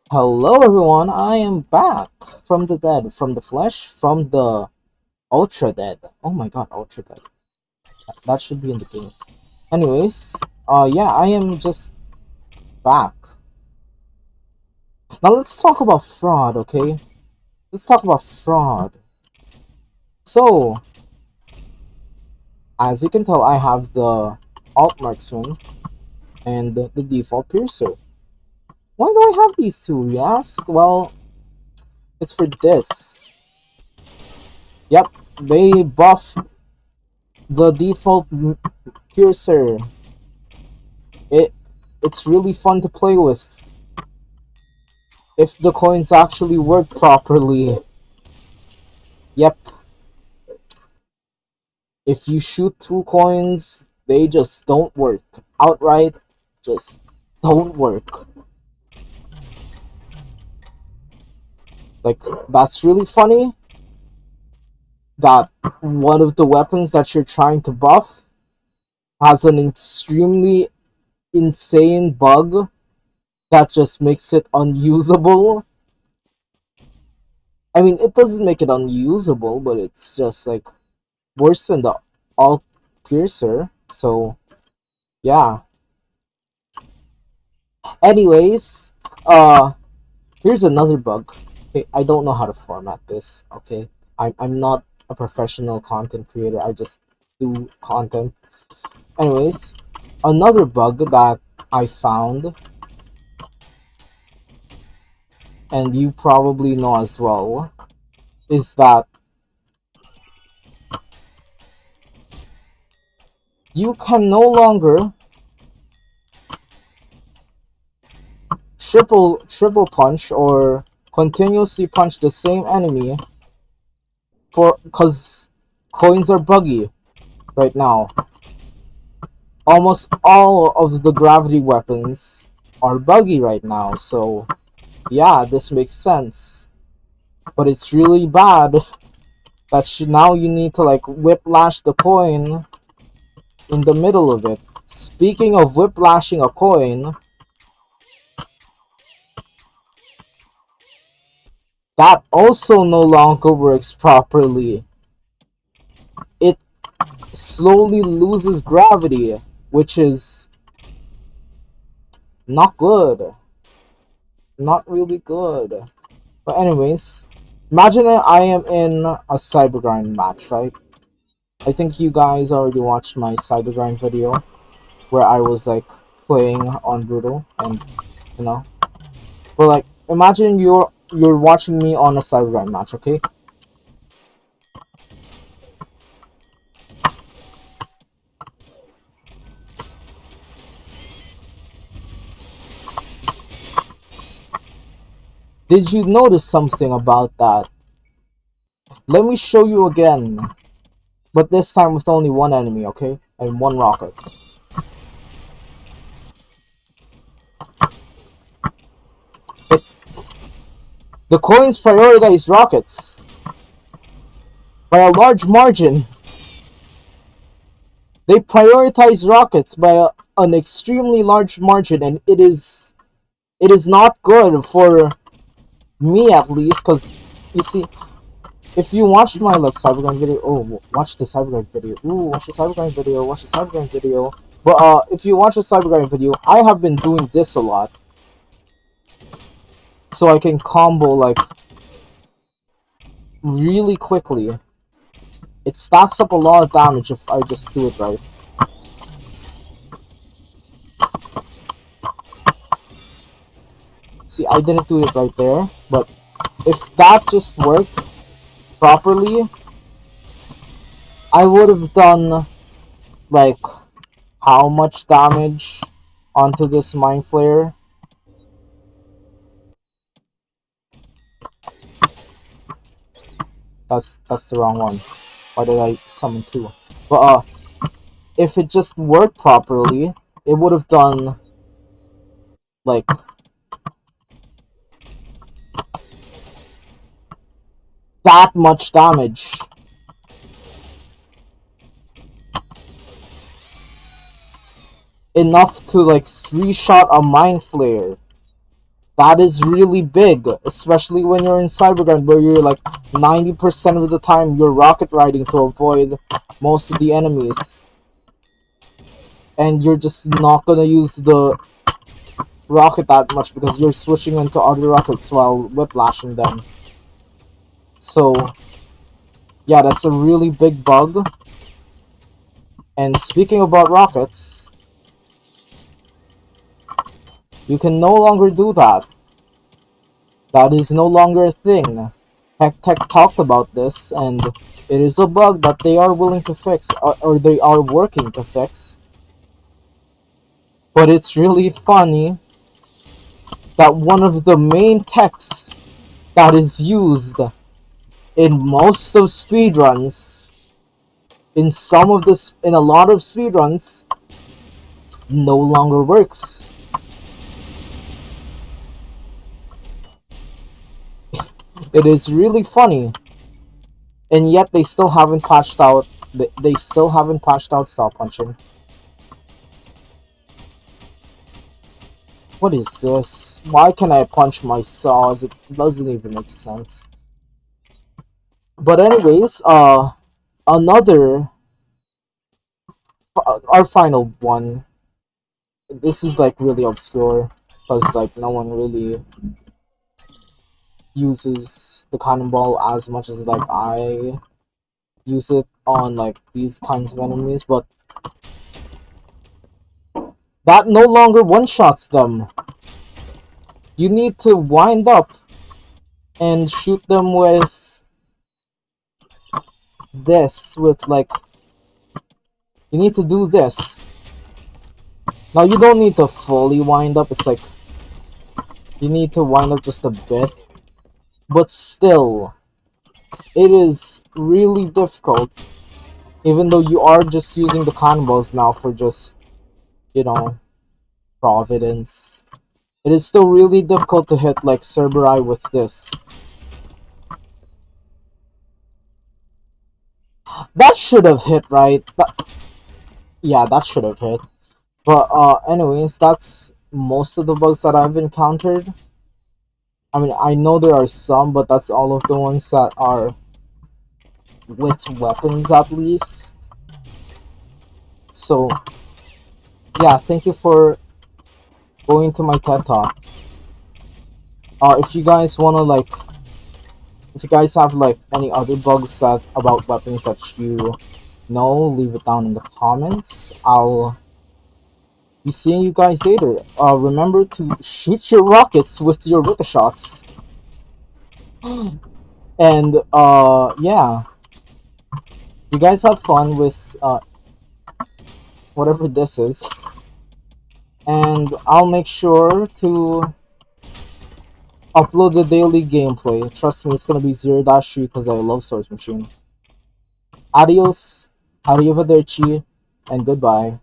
Hello everyone, I am back from the dead, from the flesh, from the ultra dead. Oh my god, ultra dead. That should be in the game. Anyways, yeah, I am just back. Now let's talk about fraud, okay? Let's talk about fraud. So, as you can tell, I have the alt marksman and the default piercer. Why do I have these two, you ask? Well, it's for this. Yep, they buffed the default piercer. It it's really fun to play with if the coins actually work properly. Yep, if you shoot two coins, they just don't work. Outright, just don't work. Like, that's really funny that one of the weapons that you're trying to buff has an extremely insane bug that just makes it unusable. I mean, it doesn't make it unusable, but it's just like worse than the alt piercer. So yeah. Anyways, uh, here's another bug. Okay, I don't know how to format this. Okay, I'm not a professional content creator. I just do content. Anyways, another bug that I found, and you probably know as well, is that you can no longer triple punch or continuously punch the same enemy for because coins are buggy right now. Almost all of the gravity weapons are buggy right now, so yeah, this makes sense. But it's really bad that now you need to like whiplash the coin in the middle of it. Speaking of whiplashing a coin, that also no longer works properly. It slowly loses gravity, which is not good. Not really good. But anyways, imagine that I am in a cybergrind match, right? I think you guys already watched my cybergrind video where I was like playing on brutal and you know. But like imagine you're watching me on a cybergrind match, okay? Did you notice something about that? Let me show you again. But this time with only one enemy, okay? And one rocket. It, the coins prioritize rockets by a large margin. They prioritize rockets by an extremely large margin, and it is not good for me at least, because you see, if you watched my like cybergrind video, oh, watch the cybergrind video, ooh, watch the cybergrind video, watch the cybergrind video. But if you watch the cybergrind video, I have been doing this a lot, so I can combo like really quickly. It stacks up a lot of damage if I just do it right. See, I didn't do it right there, but if that just worked properly, I would have done like how much damage onto this mind flare. That's the wrong one. Why did I summon two? But if it just worked properly, it would have done like that much damage. Enough to like three shot a mind flare. That is really big, especially when you're in Cyberground where you're like 90% of the time you're rocket riding to avoid most of the enemies. And you're just not gonna use the rocket that much because you're switching into other rockets while whiplashing them. So, yeah, that's a really big bug. And speaking about rockets, you can no longer do that. That is no longer a thing. Tech talked about this, and it is a bug that they are willing to fix, or they are working to fix. But it's really funny that one of the main techs that is used in most of speedruns, in a lot of speedruns, no longer works. It is really funny, and yet they still haven't patched out. They still haven't patched out stop punching. What is this? Why can I punch my saws? It doesn't even make sense. But anyways, another, our final one. This is like really obscure, because like no one really uses the cannonball as much as like I use it on like these kinds of enemies, but that no longer one-shots them. You need to wind up and shoot them with this, with like, you need to do this. Now you don't need to fully wind up, it's like, you need to wind up just a bit, but still, it is really difficult, even though you are just using the cannonballs now for just, you know, Providence. It is still really difficult to hit like Cerberus with this. That should have hit, right? Yeah, that should have hit. But anyways, that's most of the bugs that I've encountered. I mean, I know there are some, but that's all of the ones that are with weapons at least. So, yeah, thank you for going to my TED Talk. If you guys wanna like, if you guys have like any other bugs that about weapons that you know, leave it down in the comments. I'll be seeing you guys later. Remember to shoot your rockets with your ricochet. And yeah, you guys have fun with whatever this is. And I'll make sure to upload the daily gameplay. Trust me, it's gonna be 0-3 because I love Source Machine. Adios, arrivederci, and goodbye.